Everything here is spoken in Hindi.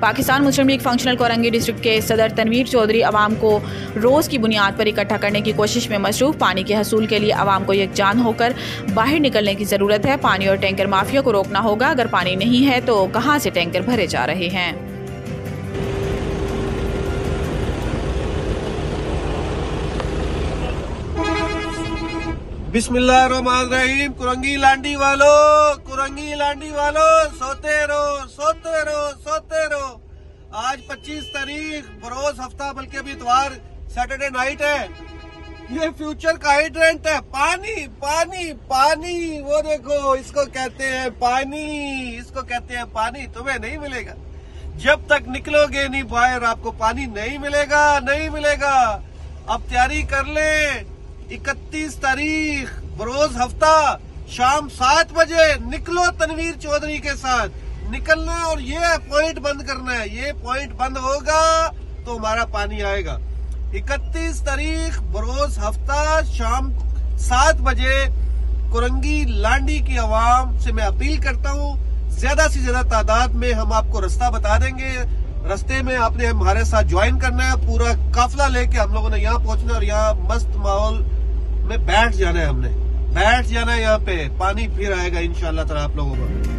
पाकिस्तान मुस्लिम लीग फंक्शनल कोरंगी डिस्ट्रिक्ट के सदर तनवीर चौधरी आवाम को रोज़ की बुनियाद पर इकट्ठा करने की कोशिश में मसरूफ़। पानी के हसूल के लिए आवाम को यकजान होकर बाहर निकलने की ज़रूरत है। पानी और टैंकर माफिया को रोकना होगा। अगर पानी नहीं है तो कहाँ से टैंकर भरे जा रहे हैं। बिस्मिल्लाहिर्रहमानिर्रहीम। कुरंगी लांडी वालों सोते रहो। आज 25 तारीख बरोज हफ्ता बल्कि अभी इतवार सैटरडे नाइट है। ये फ्यूचर का हाइड्रेंट है। पानी वो देखो, इसको कहते हैं पानी। तुम्हें नहीं मिलेगा जब तक निकलोगे नहीं बाहर, आपको पानी नहीं मिलेगा। अब तैयारी कर ले। 31 तारीख बरोज हफ्ता शाम 7 बजे निकलो तनवीर चौधरी के साथ। निकलना और ये पॉइंट बंद करना है। ये पॉइंट बंद होगा तो हमारा पानी आएगा। 31 तारीख बरोज हफ्ता शाम 7 बजे कुरंगी लांडी की आवाम से मैं अपील करता हूँ, ज्यादा से ज्यादा तादाद में हम आपको रास्ता बता देंगे। रास्ते में आपने हमारे साथ ज्वाइन करना है। पूरा काफिला लेके हम लोगों ने यहाँ पहुंचना और यहाँ मस्त माहौल में बैठ जाना है। हमने बैठ जाना है यहाँ पे। पानी फिर आएगा इंशाअल्लाह ताला आप लोगों को।